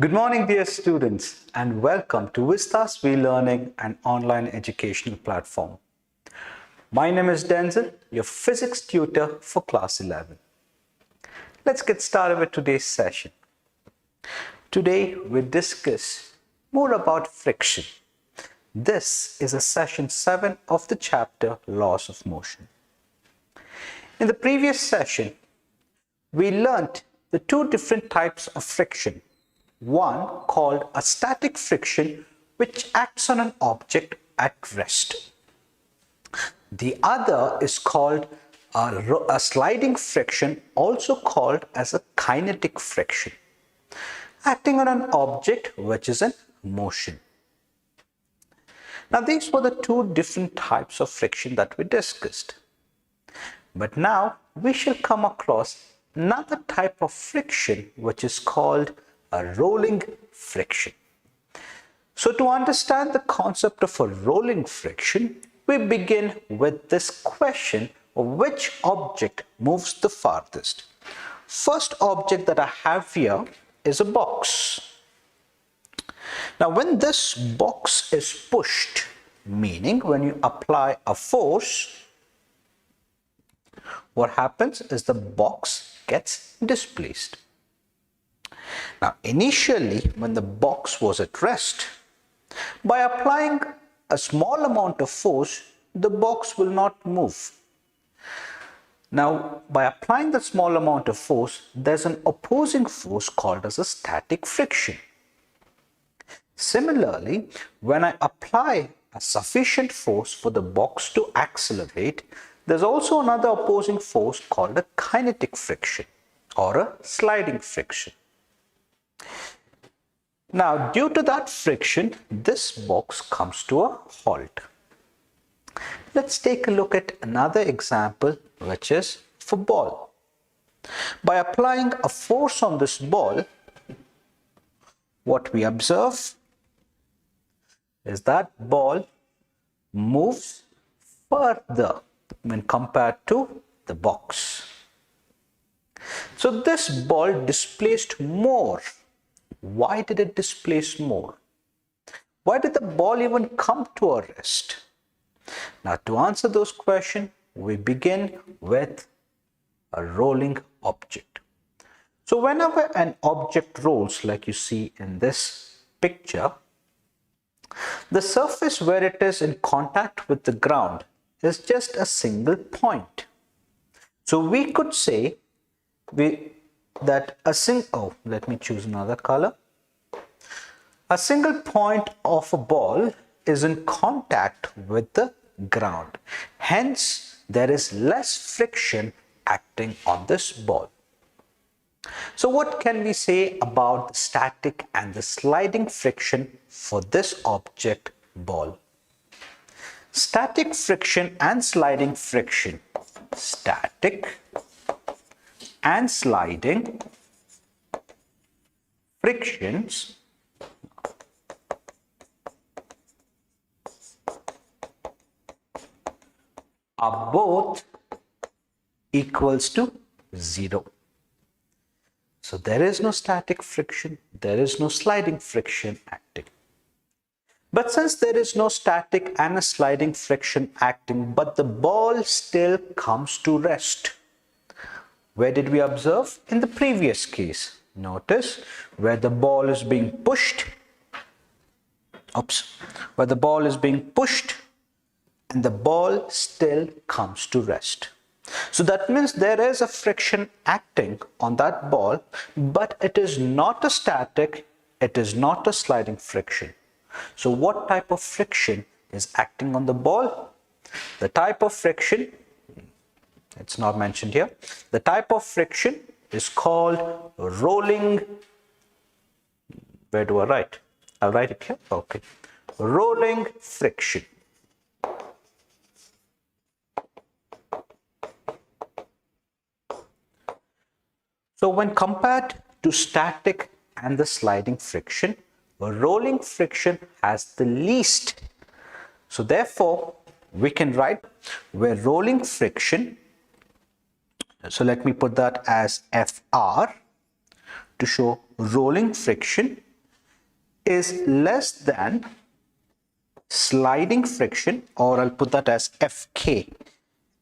Good morning, dear students, and welcome to Vista's vlearning and online educational platform. My name is Denzil, your physics tutor for class 11. Let's get started with today's session. Today, we discuss more about friction. This is a session 7 of the chapter Laws of Motion. In the previous session, we learnt the two different types of friction. One called a static friction, which acts on an object at rest. The other is called a sliding friction, also called as a kinetic friction, acting on an object which is in motion. Now, these were the two different types of friction that we discussed. But now we shall come across another type of friction which is called a rolling friction. So to understand the concept of a rolling friction, we begin with this question of which object moves the farthest. First object that I have here is a box. Now when this box is pushed, meaning when you apply a force, what happens is the box gets displaced. Now, initially, when the box was at rest, by applying a small amount of force, the box will not move. Now, by applying that small amount of force, there's an opposing force called as a static friction. Similarly, when I apply a sufficient force for the box to accelerate, there's also another opposing force called a kinetic friction or a sliding friction. Now, due to that friction, this box comes to a halt. Let's take a look at another example, which is for ball. By applying a force on this ball, what we observe is that ball moves further when compared to the box. So this ball displaced more. Why did it displace more? Why did the ball even come to a rest? Now, to answer those questions, we begin with a rolling object. So whenever an object rolls, like you see in this picture, the surface where it is in contact with the ground is just a single point. So we could say let me choose another color. A single point of a ball is in contact with the ground. Hence, there is less friction acting on this ball. So what can we say about the static and the sliding friction for this object ball? Static friction and sliding friction. Static and sliding frictions are both equals to 0. So there is no static friction, there is no sliding friction acting. But since there is no static and a sliding friction acting, but the ball still comes to rest. Where did we observe? In the previous case. Notice where the ball is being pushed. Where the ball is being pushed and the ball still comes to rest. So that means there is a friction acting on that ball, but it is not a static, it is not a sliding friction. So what type of friction is acting on the ball? The type of friction, it's not mentioned here. The type of friction is called rolling. Where do I write? I'll write it here. Okay. Rolling friction. So when compared to static and the sliding friction, rolling friction has the least. So therefore, we can write where rolling friction, so let me put that as Fr to show rolling friction is less than sliding friction, or I'll put that as Fk.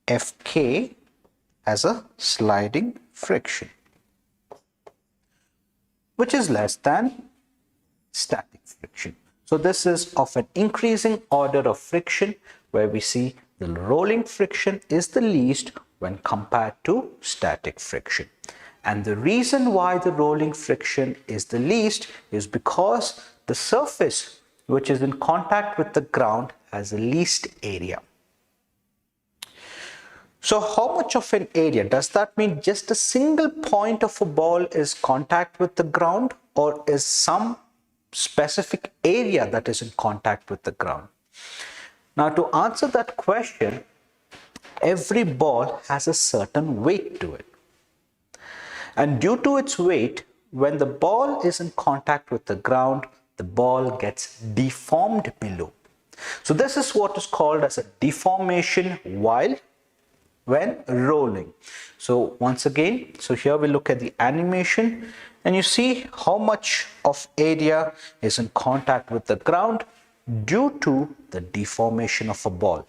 Fk as a sliding friction, which is less than static friction. So this is of an increasing order of friction, where we see the rolling friction is the least when compared to static friction. And the reason why the rolling friction is the least is because the surface which is in contact with the ground has the least area. So how much of an area? Does that mean just a single point of a ball is contact with the ground, or is some specific area that is in contact with the ground? Now, to answer that question, every ball has a certain weight to it. And due to its weight, when the ball is in contact with the ground, the ball gets deformed below. So this is what is called as a deformation when rolling. So once again, so here we look at the animation and you see how much of area is in contact with the ground due to the deformation of a ball.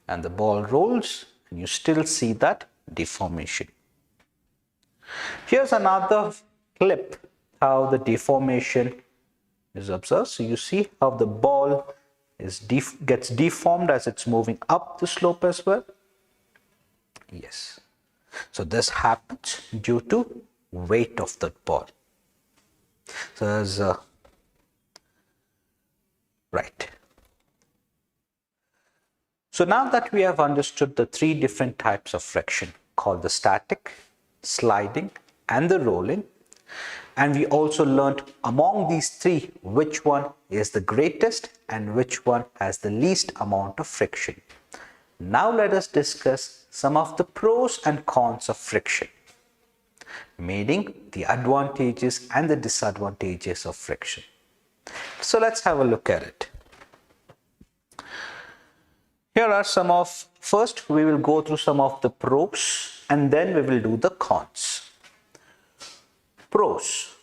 And the ball rolls and you still see that deformation. Here's another clip how the deformation is observed. So you see how the ball gets deformed as it's moving up the slope as well. Yes. So this happens due to weight of that ball. So there's right. So now that we have understood the three different types of friction called the static, sliding and the rolling, and we also learned among these three which one is the greatest and which one has the least amount of friction. Now let us discuss some of the pros and cons of friction, meaning the advantages and the disadvantages of friction. So let's have a look at it. Here are first we will go through some of the pros and then we will do the cons. Pros.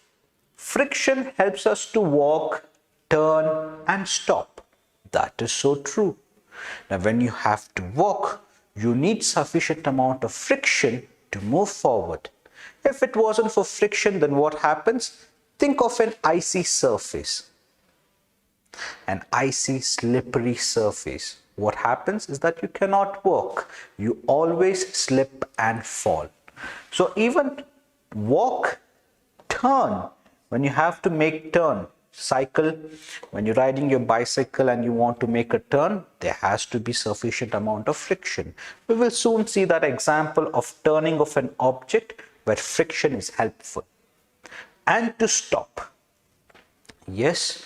Friction helps us to walk, turn and stop. That is so true. Now when you have to walk, you need sufficient amount of friction to move forward. If it wasn't for friction, then what happens? Think of an icy surface, an icy slippery surface. What happens is that you cannot walk. You always slip and fall. So even walk, turn, when you have to make turn, cycle, when you're riding your bicycle and you want to make a turn, there has to be sufficient amount of friction. We will soon see that example of turning of an object where friction is helpful. And to stop. Yes,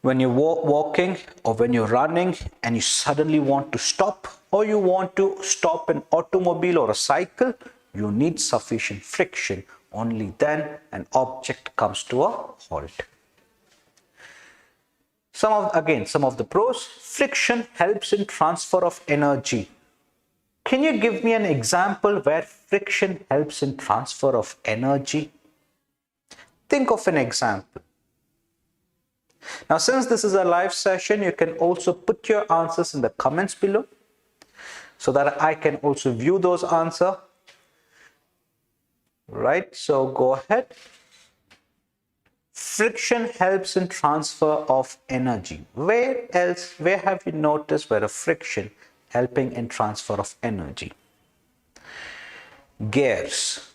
when you're walking or when you're running and you suddenly want to stop, or you want to stop an automobile or a cycle, you need sufficient friction. Only then an object comes to a halt. Some of the pros. Friction helps in transfer of energy. Can you give me an example where friction helps in transfer of energy? Think of an example. Now, since this is a live session, you can also put your answers in the comments below so that I can also view those answers. Right, so go ahead. Friction helps in transfer of energy. Where have you noticed where a friction helping in transfer of energy? Gears.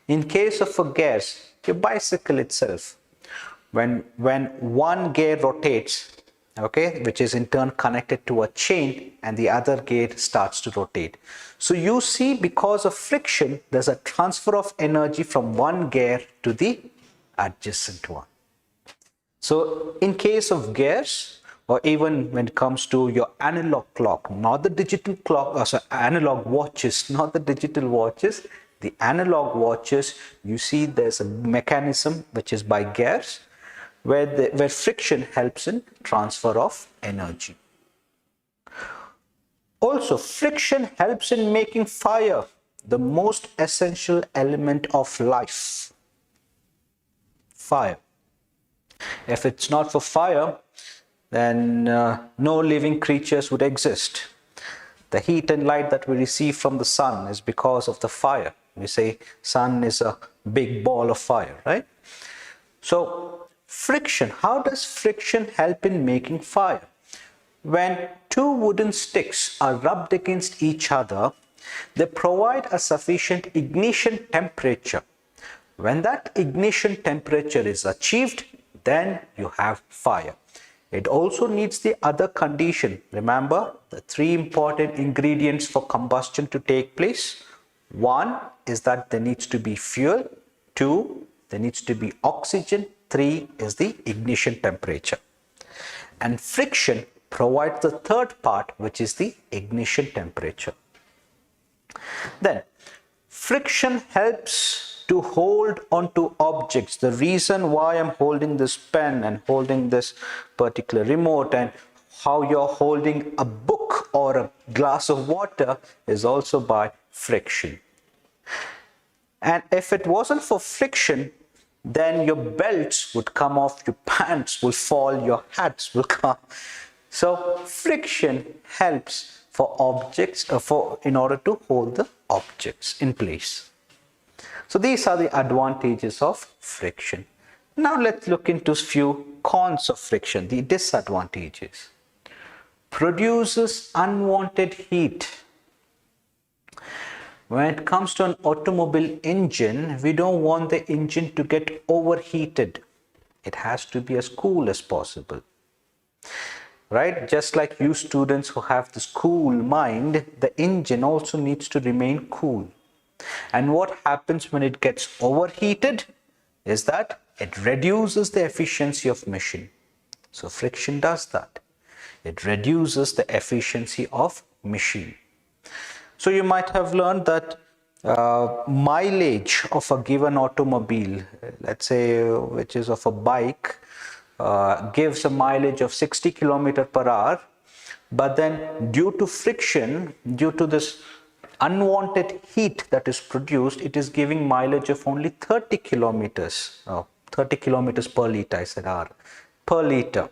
In case of a gears, your bicycle itself, when one gear rotates, okay, which is in turn connected to a chain, and the other gear starts to rotate. So you see, because of friction, there's a transfer of energy from one gear to the adjacent one. So in case of gears, or even when it comes to your analog clock, not the digital clock, analog watches, not the digital watches, the analog watches, you see there's a mechanism which is by gears, where friction helps in transfer of energy. Also, friction helps in making fire, the most essential element of life. Fire. If it's not for fire, then no living creatures would exist. The heat and light that we receive from the sun is because of the fire. We say sun is a big ball of fire, right? So friction, how does friction help in making fire? When two wooden sticks are rubbed against each other, they provide a sufficient ignition temperature. When that ignition temperature is achieved, then you have fire. It also needs the other condition. Remember the three important ingredients for combustion to take place. One is that there needs to be fuel. Two, there needs to be oxygen. Three is the ignition temperature. And friction provides the third part, which is the ignition temperature. Then friction helps to hold onto objects. The reason why I'm holding this pen and holding this particular remote and how you're holding a book or a glass of water is also by friction. And if it wasn't for friction, then your belts would come off, your pants will fall, your hats will come. So friction helps for objects, in order to hold the objects in place. So these are the advantages of friction. Now let's look into a few cons of friction, the disadvantages. Produces unwanted heat. When it comes to an automobile engine, we don't want the engine to get overheated. It has to be as cool as possible. Right? Just like you students who have this cool mind, the engine also needs to remain cool. And what happens when it gets overheated is that it reduces the efficiency of machine. So friction does that. It reduces the efficiency of machine. So you might have learned that mileage of a given automobile, let's say which is of a bike, gives a mileage of 60 km/h, but then due to friction, due to this unwanted heat that is produced, it is giving mileage of only 30 kilometers, 30 kilometers per liter, I said R, per liter.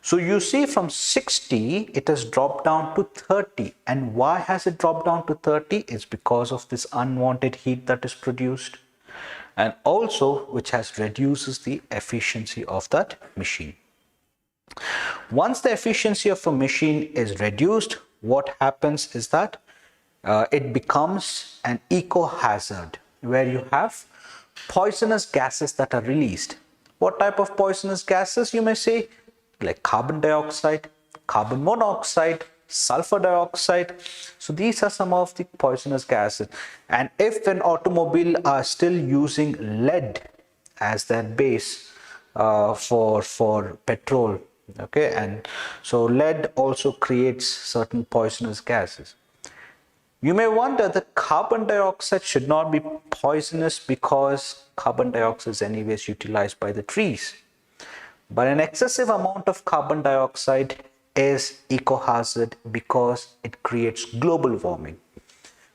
So you see from 60, it has dropped down to 30. And why has it dropped down to 30? It's because of this unwanted heat that is produced. And also, which has reduces the efficiency of that machine. Once the efficiency of a machine is reduced, what happens is that it becomes an eco-hazard, where you have poisonous gases that are released. What type of poisonous gases, you may say? Like carbon dioxide, carbon monoxide, sulfur dioxide. So these are some of the poisonous gases. And if an automobile are still using lead as their base for petrol, okay, and so lead also creates certain poisonous gases. You may wonder that carbon dioxide should not be poisonous because carbon dioxide is anyways utilized by the trees. But an excessive amount of carbon dioxide is eco-hazard because it creates global warming.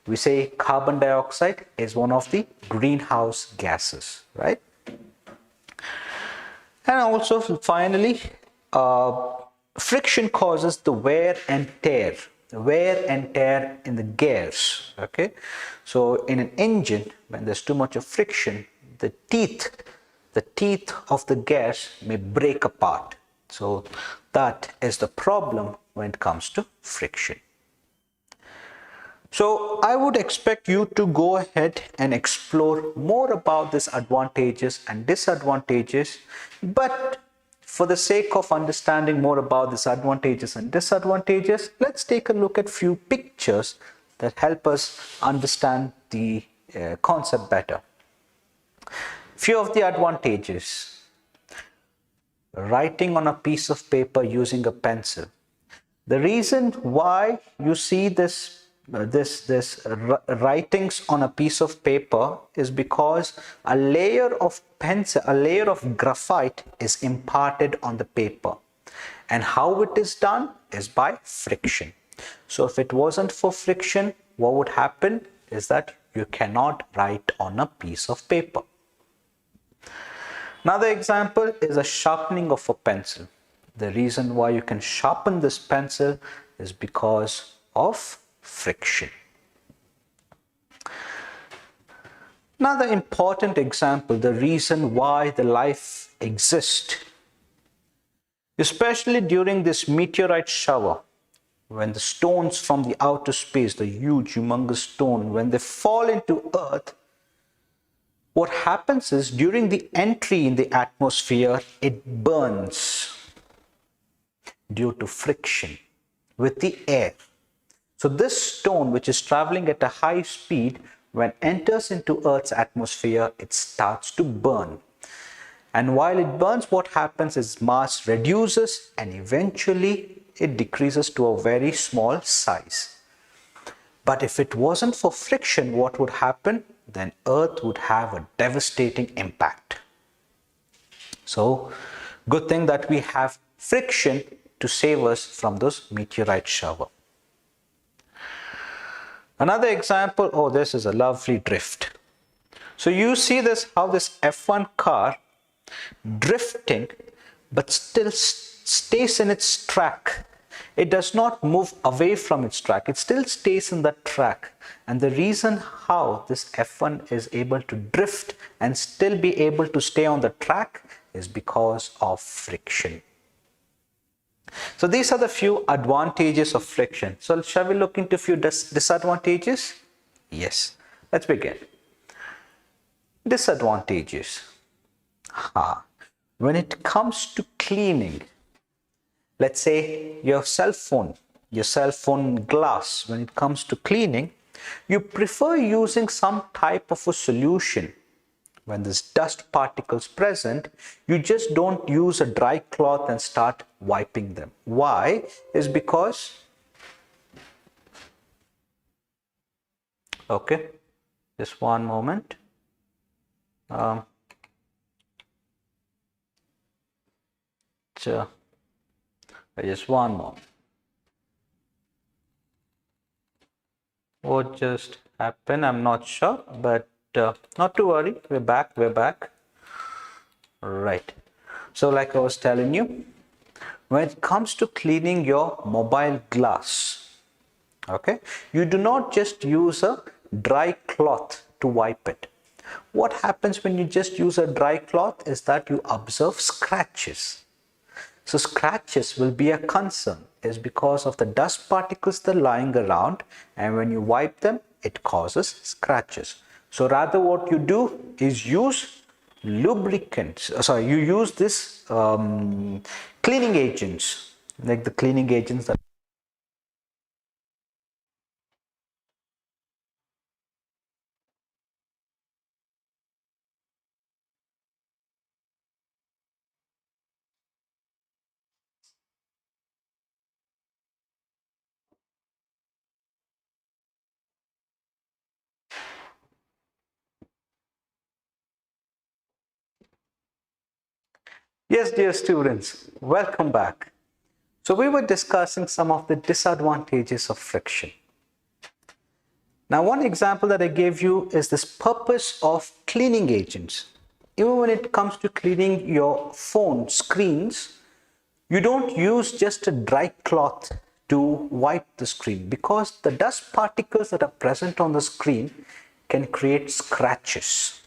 We say carbon dioxide is one of the greenhouse gases, right? And also finally, friction causes the wear and tear in the gears, okay? So in an engine, when there's too much of friction, the teeth of the gears may break apart. So that is the problem when it comes to friction. So I would expect you to go ahead and explore more about these advantages and disadvantages, but for the sake of understanding more about these advantages and disadvantages, let's take a look at few pictures that help us understand the concept better. Few of the advantages. Writing on a piece of paper using a pencil. The reason why you see this writings on a piece of paper is because a layer of graphite is imparted on the paper. And how it is done is by friction. So if it wasn't for friction, what would happen is that you cannot write on a piece of paper. Another example is a sharpening of a pencil. The reason why you can sharpen this pencil is because of friction. Another important example, the reason why the life exists, especially during this meteorite shower, when the stones from the outer space, the huge, humongous stone, when they fall into Earth, what happens is during the entry in the atmosphere, it burns due to friction with the air. So this stone, which is traveling at a high speed, when enters into Earth's atmosphere, it starts to burn. And while it burns, what happens is mass reduces and eventually it decreases to a very small size. But if it wasn't for friction, what would happen? Then Earth would have a devastating impact. So, good thing that we have friction to save us from those meteorite shower. Another example, oh, this is a lovely drift. So you see this, how this F1 car drifting, but still stays in its track. It does not move away from its track. It still stays in that track. And the reason how this F1 is able to drift and still be able to stay on the track is because of friction. So these are the few advantages of friction. So shall we look into a few disadvantages? Yes. Let's begin. Disadvantages. When it comes to cleaning, let's say your cell phone glass, when it comes to cleaning, you prefer using some type of a solution. When there's dust particles present, you just don't use a dry cloth and start wiping them. Why? Is because, okay, just one moment. Just one more. What just happened? I'm not sure, but not to worry. We're back. Right. So like I was telling you, when it comes to cleaning your mobile glass, okay, you do not just use a dry cloth to wipe it. What happens when you just use a dry cloth is that you observe scratches. So scratches will be a concern, is because of the dust particles that are lying around, and when you wipe them, it causes scratches. So rather what you do is use lubricants, you use this cleaning agents, like the cleaning agents that Yes, dear students, welcome back. So we were discussing some of the disadvantages of friction. Now, one example that I gave you is this purpose of cleaning agents. Even when it comes to cleaning your phone screens, you don't use just a dry cloth to wipe the screen, because the dust particles that are present on the screen can create scratches.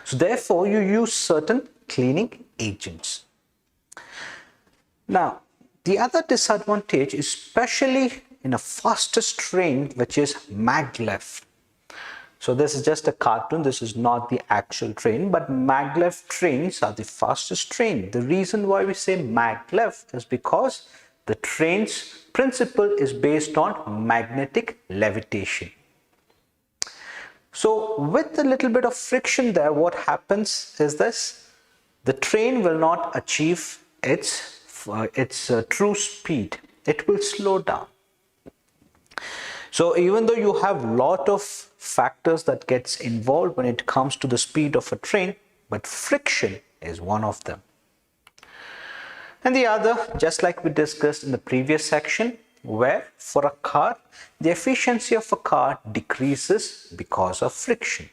So therefore, you use certain cleaning agents. Now, the other disadvantage, especially in a fastest train, which is Maglev. So this is just a cartoon, this is not the actual train, but Maglev trains are the fastest train. The reason why we say Maglev is because the train's principle is based on magnetic levitation. So with a little bit of friction there, what happens is this: the train will not achieve its true speed. It will slow down. So even though you have lot of factors that gets involved when it comes to the speed of a train, but friction is one of them. And the other, just like we discussed in the previous section, where for a car, the efficiency of a car decreases because of friction.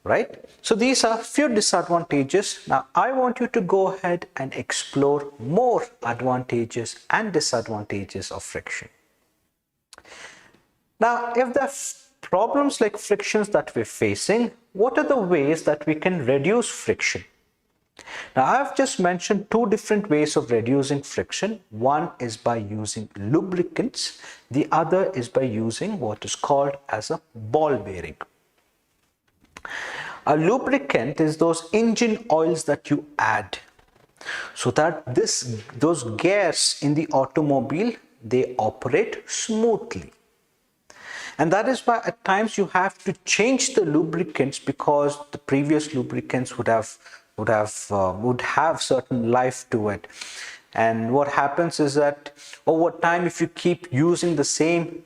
right? So these are few disadvantages. Now I want you to go ahead and explore more advantages and disadvantages of friction. Now, if there are problems like frictions that we're facing, what are the ways that we can reduce friction? Now, I've just mentioned two different ways of reducing friction. One is by using lubricants. The other is by using what is called as a ball bearing. A lubricant is those engine oils that you add so that those gears in the automobile, they operate smoothly. And that is why at times you have to change the lubricants, because the previous lubricants would have certain life to it. And what happens is that over time, if you keep using the same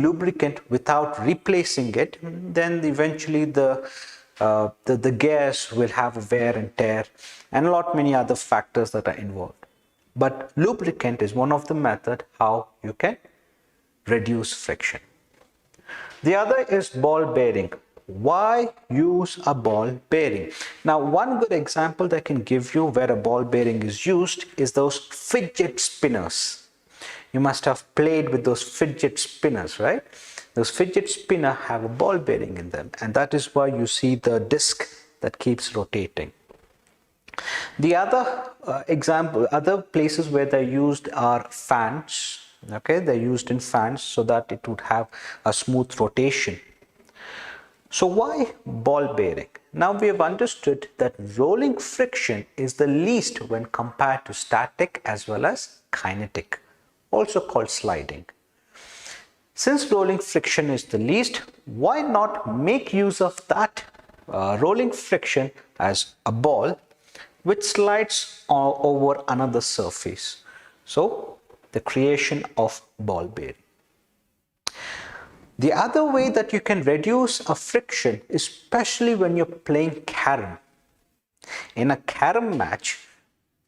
lubricant without replacing it, then eventually the gears will have wear and tear and many other factors that are involved. But lubricant is one of the methods how you can reduce friction. The other is ball bearing. Why use a ball bearing? Now, one good example that I can give you where a ball bearing is used is those fidget spinners. You must have played with those fidget spinners, right? Those fidget spinners have a ball bearing in them, and that is why you see the disc that keeps rotating. The other places where they're used are fans. Okay, they're used in fans so that it would have a smooth rotation. So why ball bearing? Now we have understood that rolling friction is the least when compared to static as well as kinetic, also called sliding. Since rolling friction is the least, why not make use of that rolling friction as a ball which slides over another surface? So the creation of ball bearing. The other way that you can reduce a friction, especially when you're playing carom. In a carom match,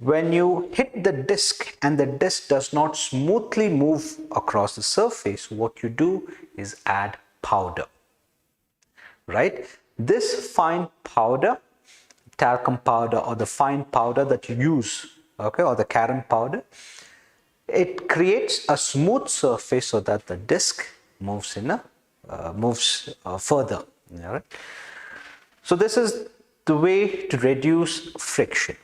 when you hit the disc and the disc does not smoothly move across the surface, what you do is add powder, right? This fine powder, talcum powder or the fine powder that you use, okay, or the carom powder, it creates a smooth surface so that the disc moves further. Right? So this is the way to reduce friction.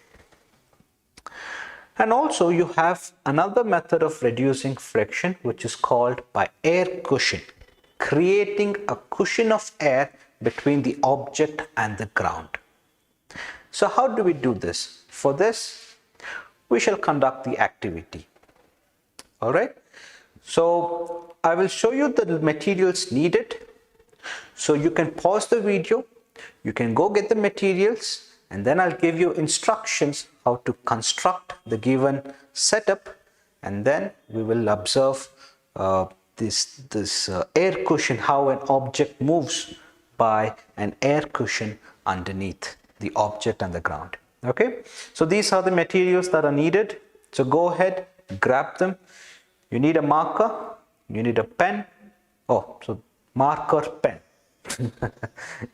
And also you have another method of reducing friction, which is called by air cushion, creating a cushion of air between the object and the ground. So how do we do this? For this, we shall conduct the activity. All right, so I will show you the materials needed. So you can pause the video, you can go get the materials, and then I'll give you instructions how to construct the given setup, and then we will observe this air cushion, how an object moves by an air cushion underneath the object and the ground. Okay, so these are the materials that are needed. So go ahead, grab them. You need a marker, you need a pen. Oh, so marker, pen.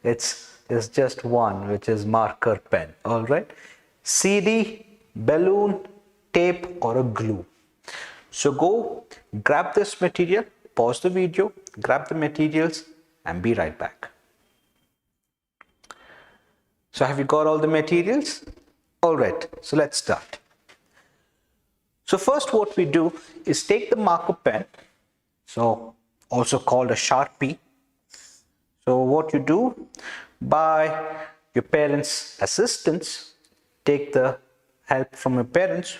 it's just one, which is marker, pen. All right. CD, balloon, tape, or a glue. So go grab this material, pause the video, grab the materials, and be right back. So have you got all the materials? All right, so let's start. So first what we do is take the marker pen, so also called a Sharpie. So what you do, by your parents' assistance, take the help from your parents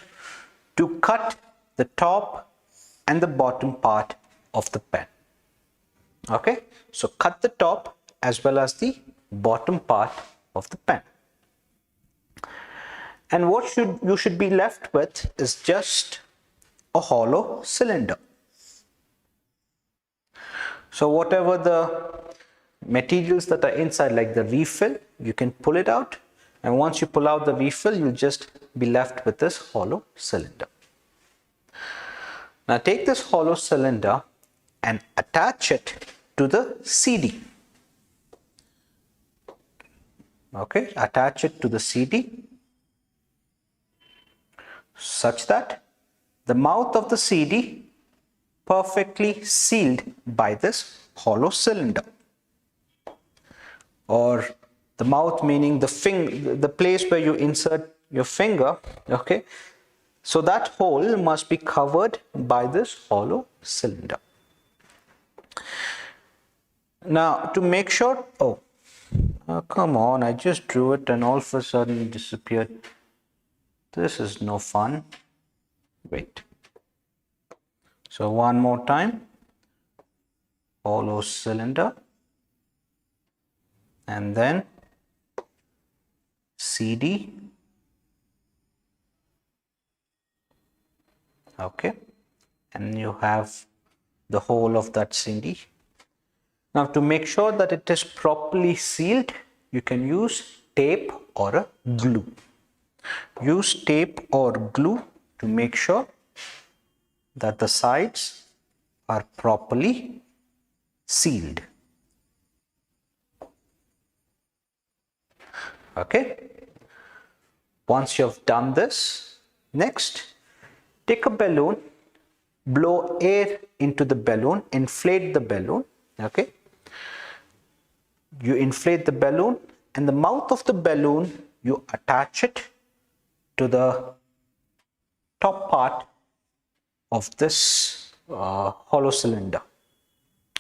to cut the top and the bottom part of the pen. Okay, so cut the top as well as the bottom part of the pen. And what you should be left with is just a hollow cylinder. So whatever the materials that are inside, like the refill, you can pull it out, and once you pull out the refill, you'll just be left with this hollow cylinder. Now take this hollow cylinder and attach it to the CD. Okay, attach it to the CD such that the mouth of the CD perfectly sealed by this hollow cylinder, or the mouth meaning the place where you insert your finger. Okay, so that hole must be covered by this hollow cylinder. Now to make sure, come on, I just drew it and all of a sudden it disappeared. This is no fun. Wait. So one more time, hollow cylinder, and then CD. Okay, and you have the whole of that CD. Now to make sure that it is properly sealed, you can use tape or a glue. Use tape or glue to make sure that the sides are properly sealed. Okay. Once you have done this, next, take a balloon, blow air into the balloon, inflate the balloon. Okay. You inflate the balloon, and the mouth of the balloon, you attach it to the top part of this hollow cylinder.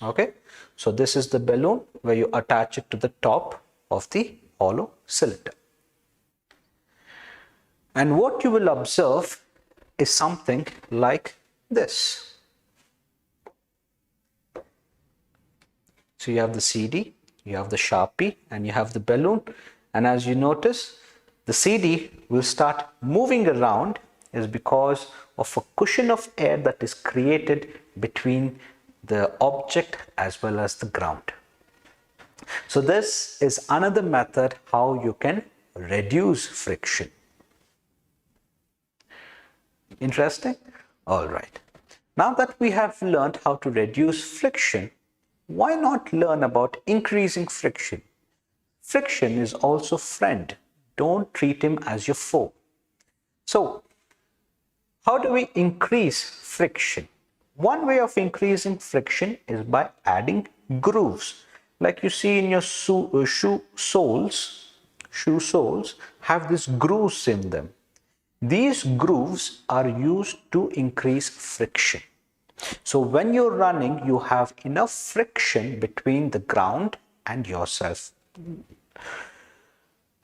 Okay, so this is the balloon where you attach it to the top of the hollow cylinder. And what you will observe is something like this. So you have the CD, you have the Sharpie, and you have the balloon. And as you notice, the CD will start moving around is because of a cushion of air that is created between the object as well as the ground. So this is another method how you can reduce friction. Interesting? All right. Now that we have learned how to reduce friction, why not learn about increasing friction? Friction is also friend. Don't treat him as your foe. So, how do we increase friction? One way of increasing friction is by adding grooves. Like you see in your shoe soles have these grooves in them. These grooves are used to increase friction. So when you're running, you have enough friction between the ground and yourself.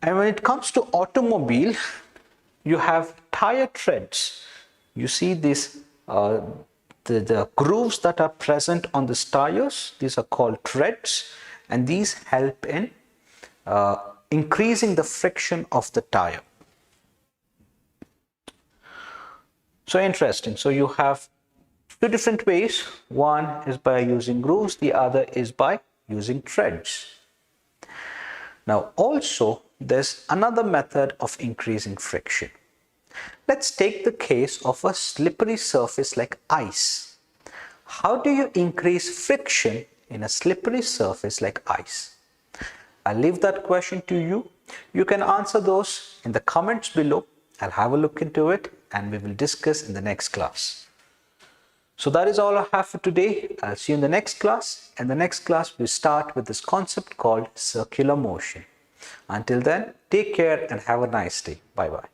And when it comes to automobile, you have tire treads. You see these the grooves that are present on the tires. These are called treads, and these help in increasing the friction of the tire. So interesting. So you have two different ways. One is by using grooves, the other is by using treads. Now also there's another method of increasing friction. Let's take the case of a slippery surface like ice. How do you increase friction in a slippery surface like ice? I'll leave that question to you. You can answer those in the comments below. I'll have a look into it and we will discuss in the next class. So that is all I have for today. I'll see you in the next class. In the next class, we start with this concept called circular motion. Until then, take care and have a nice day. Bye-bye.